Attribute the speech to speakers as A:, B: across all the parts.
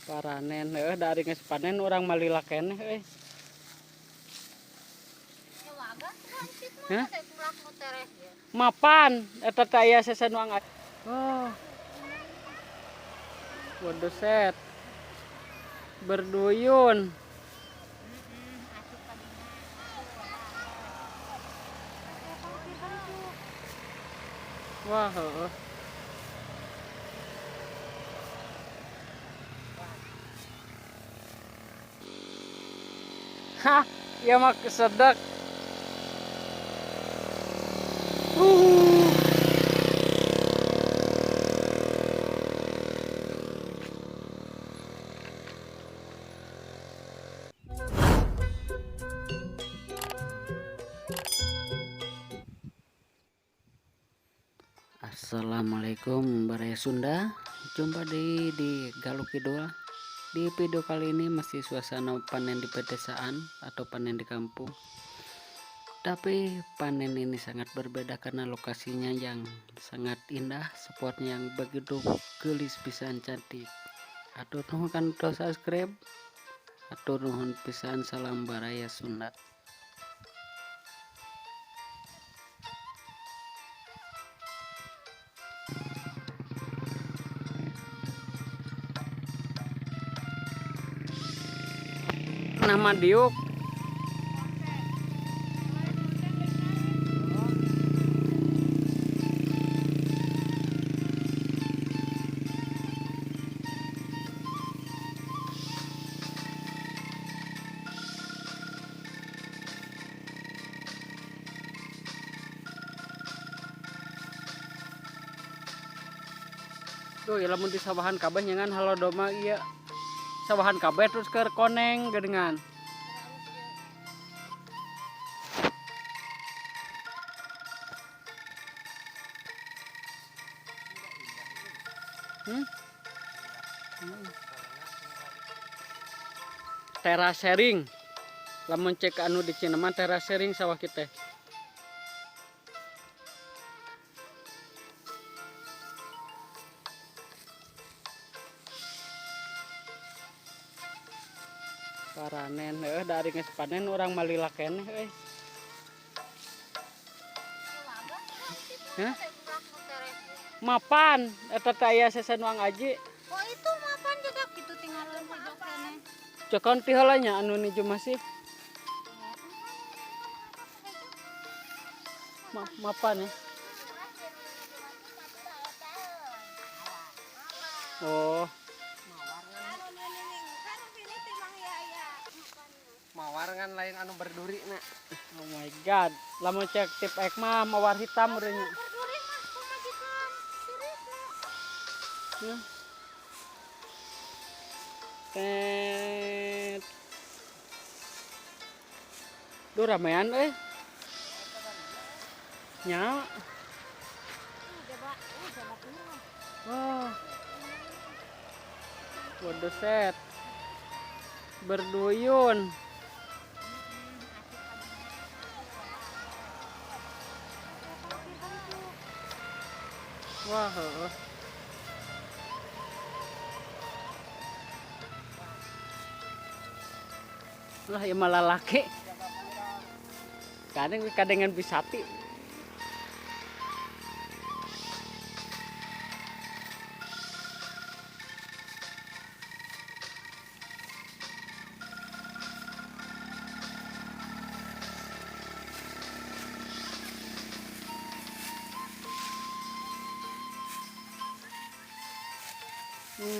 A: Paranen dari geus panen urang malila keneh euy. Hah? Mapan eta teh aya sesanuang. Oh. Waduh set. Berduyun. Wah, heuh. Hah, ieu mah kesedek. Assalamualaikum Baraya Sunda. Jumpa di Galuh Kidul. Di video kali ini masih suasana panen di pedesaan atau panen di kampung. Tapi panen ini sangat berbeda karena lokasinya yang sangat indah, spotnya yang begitu gelis pisan cantik. Atur nuhun kan subscribe. Atur nuhun pisan, salam Baraya Sunda. Nama diuk tuh ya lamun di sawahan kabeh nyangan halo doma iya sawahan kabeh terus ke koneng gedengan. Terasering lamun cek anu di Cineman terasering sawah kita. Paranen dari geus panen urang malila keneh euy. Hah? Mapan eta teh aya sesanuang aji.
B: Oh itu mapan juga gitu tinggalan pojok keneh.
A: Cokon ti heula nya anu nuju masih. Mapan ya. Oh.
C: Mawar kan lain anu berduri nak.
A: Oh my god. Lamun cek tip ek mah mawar hitam urang nya.
B: Berduri mah pemajikan sirip
A: Nah. Tet. Duh ramean euy. Nya. Oh. Waduh set. Berduyun. Wah, heuh. Lah ieu mah lalaki. Kadengan bisati.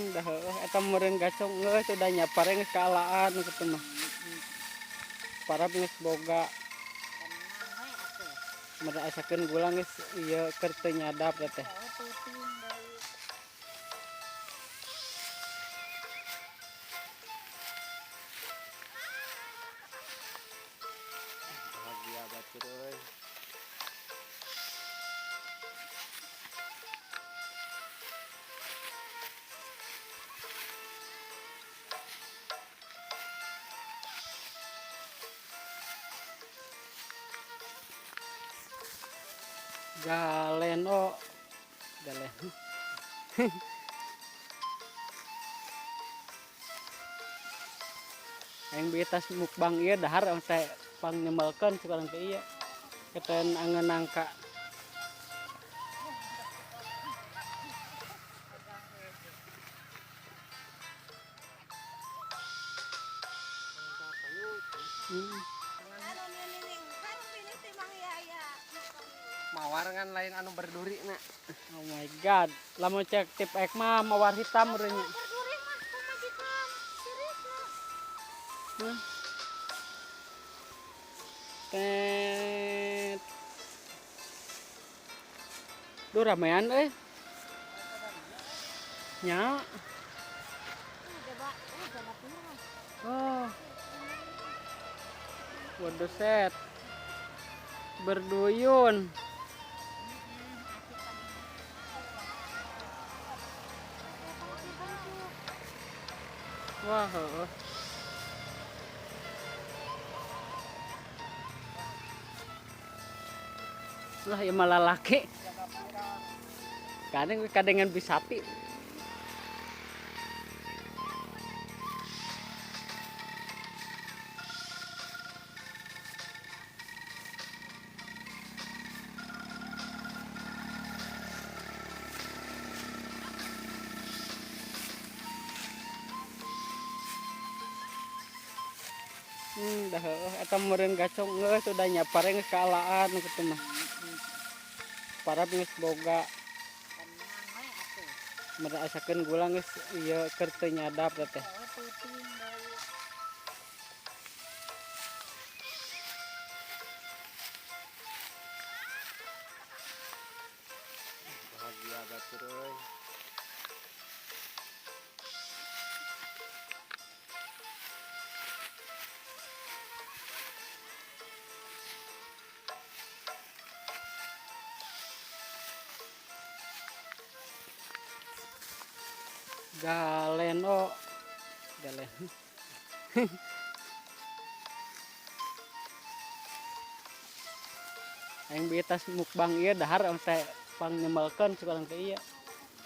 A: Dah heuh eta meureun gacong geus udah nyapare geus kaalaan kitu mah. Parab geus boga. Mada asakeun gula geus ieu keur teu nyadap teh.
C: Bahagia batur euy.
A: Galen oh. Galen. Aing bitas mukbang ieu dahar teh pang nyemelkeun sekarang teh ieu. Keten angeun nangka.
C: Mawar kan lain anu berduri nak.
A: Oh my god. Lamun cek tip ek mah mawar hitam urang nya.
B: Berduri mah pemajikan Sirisna.
A: Tet. Duh ramean euy. Nya. Oh. Waduh set. Berduyun. Wah, heuh. Lah ieu malah laki. Kadengan bisapi. Dah heuh eta meureun gacong geus udah nyapare geus kaalaan kitu mah. Parab geus boga. Merasakeun gula geus ieu keur teu nyadap teh.
C: Bahagia batur euy.
A: Galen oh. Galen. Aing bitas mukbang ieu dahar teh pang nyemelkeun sekarang teh ieu.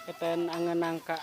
A: Keten angeun nangka.